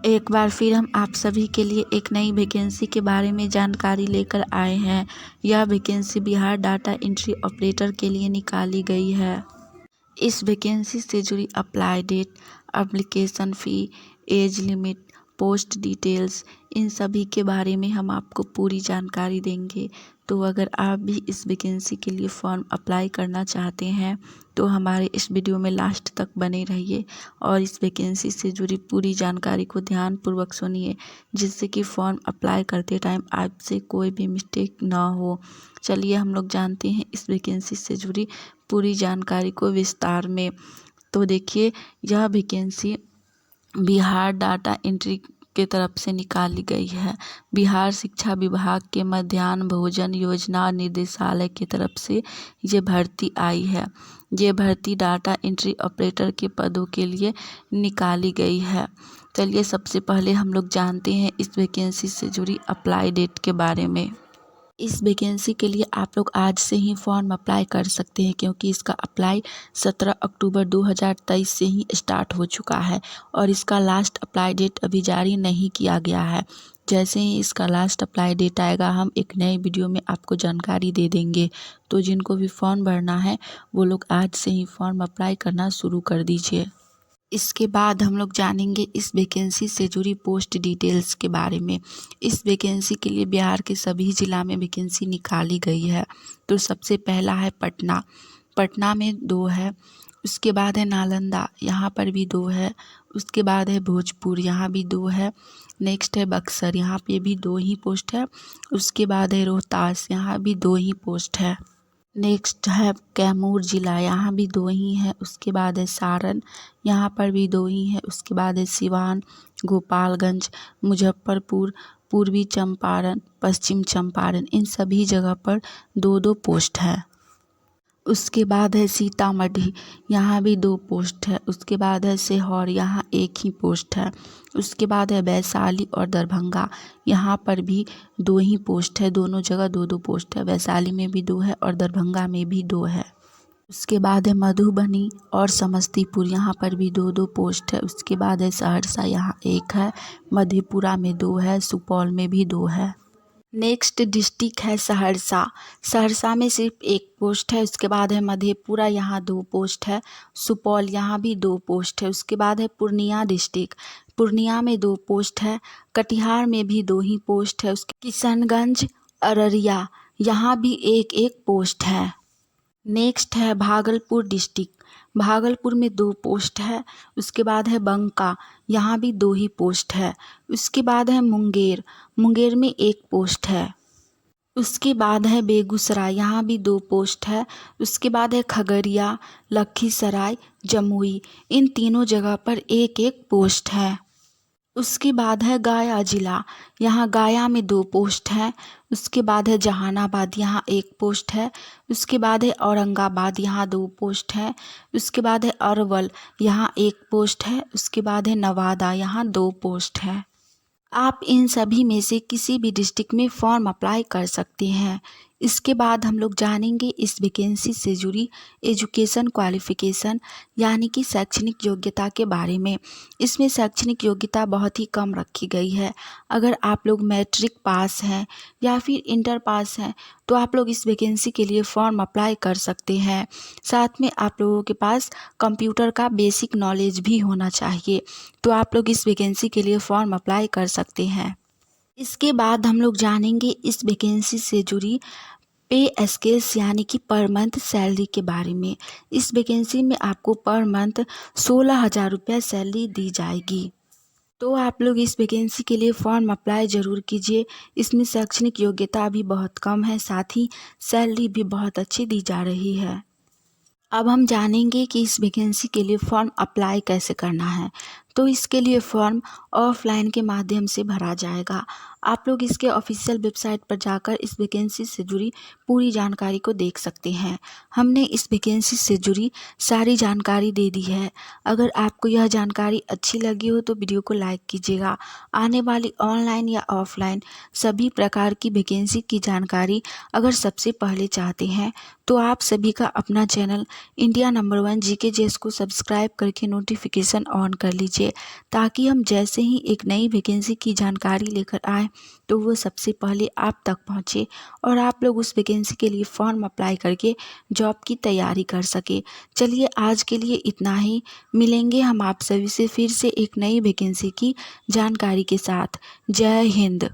एक बार फिर हम आप सभी के लिए एक नई वैकेंसी के बारे में जानकारी लेकर आए हैं। यह vacancy Bihar data entry operator के लिए निकाली गई है। इस वैकेंसी से जुड़ी apply date, application fee, age limit, post details, इन सभी के बारे में हम आपको पूरी जानकारी देंगे। तो अगर आप भी इस वैकेंसी के लिए फॉर्म अप्लाई करना चाहते हैं तो हमारे इस वीडियो में लास्ट तक बने रहिए और इस वैकेंसी से जुड़ी पूरी जानकारी को ध्यानपूर्वक सुनिए, जिससे कि फॉर्म अप्लाई करते टाइम आपसे कोई भी मिस्टेक ना हो। चलिए हम लोग जानते हैं इस वैकेंसी से जुड़ी पूरी जानकारी को विस्तार में। तो देखिए, यह वैकेंसी बिहार डाटा एंट्री के तरफ से निकाली गई है। बिहार शिक्षा विभाग के मध्याह्न भोजन योजना निर्देशालय की तरफ से ये भर्ती आई है। ये भर्ती डाटा एंट्री ऑपरेटर के पदों के लिए निकाली गई है। चलिए सबसे पहले हम लोग जानते हैं इस वैकेंसी से जुड़ी अप्लाई डेट के बारे में। इस वैकेंसी के लिए आप लोग आज से ही फॉर्म अप्लाई कर सकते हैं, क्योंकि इसका अप्लाई 17 अक्टूबर 2023 से ही स्टार्ट हो चुका है और इसका लास्ट अप्लाई डेट अभी जारी नहीं किया गया है। जैसे ही इसका लास्ट अप्लाई डेट आएगा हम एक नए वीडियो में आपको जानकारी दे देंगे। तो जिनको भी फॉर्म भरना है वो लोग आज से ही फॉर्म अप्लाई करना शुरू कर दीजिए। इसके बाद हम लोग जानेंगे इस वैकेंसी से जुड़ी पोस्ट डिटेल्स के बारे में। इस वैकेंसी के लिए बिहार के सभी ज़िला में वैकेंसी निकाली गई है। तो सबसे पहला है पटना, पटना में 2 है। उसके बाद है नालंदा, यहाँ पर भी 2 है। उसके बाद है भोजपुर, यहाँ भी 2 है। नेक्स्ट है बक्सर, यहाँ पे भी 2 ही पोस्ट है। उसके बाद है रोहतास, यहाँ भी 2 ही पोस्ट है। नेक्स्ट है कैमूर ज़िला, यहाँ भी 2 ही है। उसके बाद है सारण, यहाँ पर भी 2 ही है। उसके बाद है सिवान, गोपालगंज, मुजफ्फरपुर, पूर्वी चंपारण, पश्चिम चंपारण, इन सभी जगह पर 2-2 पोस्ट है। उसके बाद है सीतामढ़ी, यहाँ भी 2 पोस्ट है। उसके बाद है सीहोर, यहाँ 1 ही पोस्ट है। उसके बाद है वैशाली और दरभंगा, यहाँ पर भी 2 ही पोस्ट है। दोनों जगह 2-2 पोस्ट है। वैशाली में भी 2 है और दरभंगा में भी 2 है। उसके बाद है मधुबनी और समस्तीपुर, यहाँ पर भी 2-2 पोस्ट है। उसके बाद है सहरसा, यहाँ 1 है। मधेपुरा में 2 है। सुपौल में भी 2 है। नेक्स्ट डिस्ट्रिक्ट है सहरसा, सहरसा में सिर्फ 1 पोस्ट है। उसके बाद है मधेपुरा, यहाँ 2 पोस्ट है। सुपौल, यहाँ भी 2 पोस्ट है। उसके बाद है पूर्णिया डिस्ट्रिक्ट, पूर्णिया में 2 पोस्ट है। कटिहार में भी 2 ही पोस्ट है। उसके किशनगंज, अररिया, यहाँ भी 1-1 पोस्ट है। नेक्स्ट है भागलपुर डिस्ट्रिक्ट, भागलपुर में 2 पोस्ट है। उसके बाद है बंका, यहाँ भी 2 ही पोस्ट है। उसके बाद है मुंगेर, मुंगेर में 1 पोस्ट है। उसके बाद है बेगूसराय, यहाँ भी 2 पोस्ट है। उसके बाद है खगड़िया, लखीसराय, जमुई, इन तीनों जगह पर 1-1 पोस्ट है। उसके बाद है गया ज़िला, यहाँ गया में 2 पोस्ट है। उसके बाद है जहानाबाद, यहाँ 1 पोस्ट है। उसके बाद है औरंगाबाद, यहाँ 2 पोस्ट है। उसके बाद है अरवल, यहाँ 1 पोस्ट है। उसके बाद है नवादा, यहाँ 2 पोस्ट है। आप इन सभी में से किसी भी डिस्ट्रिक्ट में फॉर्म अप्लाई कर सकते हैं। इसके बाद हम लोग जानेंगे इस वैकेंसी से जुड़ी एजुकेशन क्वालिफ़िकेशन, यानी कि शैक्षणिक योग्यता के बारे में। इसमें शैक्षणिक योग्यता बहुत ही कम रखी गई है। अगर आप लोग मैट्रिक पास हैं या फिर इंटर पास हैं तो आप लोग इस वैकेंसी के लिए फॉर्म अप्लाई कर सकते हैं। साथ में आप लोगों के पास कंप्यूटर का बेसिक नॉलेज भी होना चाहिए, तो आप लोग इस वैकेंसी के लिए फॉर्म अप्लाई कर सकते हैं। इसके बाद हम लोग जानेंगे इस वैकेंसी से जुड़ी पे स्केल्स, यानी कि पर मंथ सैलरी के बारे में। इस वैकेंसी में आपको पर मंथ 16,000 रुपया सैलरी दी जाएगी। तो आप लोग इस वैकेंसी के लिए फॉर्म अप्लाई ज़रूर कीजिए। इसमें शैक्षणिक योग्यता भी बहुत कम है, साथ ही सैलरी भी बहुत अच्छी दी जा रही है। अब हम जानेंगे कि इस वैकेंसी के लिए फॉर्म अप्लाई कैसे करना है। तो इसके लिए फॉर्म ऑफलाइन के माध्यम से भरा जाएगा। आप लोग इसके ऑफिशियल वेबसाइट पर जाकर इस वैकेंसी से जुड़ी पूरी जानकारी को देख सकते हैं। हमने इस वैकेंसी से जुड़ी सारी जानकारी दे दी है। अगर आपको यह जानकारी अच्छी लगी हो तो वीडियो को लाइक कीजिएगा। आने वाली ऑनलाइन या ऑफलाइन सभी प्रकार की वैकेंसी की जानकारी अगर सबसे पहले चाहते हैं तो आप सभी का अपना चैनल इंडिया नंबर 1 GKGS को सब्सक्राइब करके नोटिफिकेशन ऑन कर लीजिए, ताकि हम जैसे ही एक नई वैकेंसी की जानकारी लेकर आए तो वो सबसे पहले आप तक पहुंचे और आप लोग उस वैकेंसी के लिए फॉर्म अप्लाई करके जॉब की तैयारी कर सके। चलिए आज के लिए इतना ही। मिलेंगे हम आप सभी से फिर से एक नई वैकेंसी की जानकारी के साथ। जय हिंद।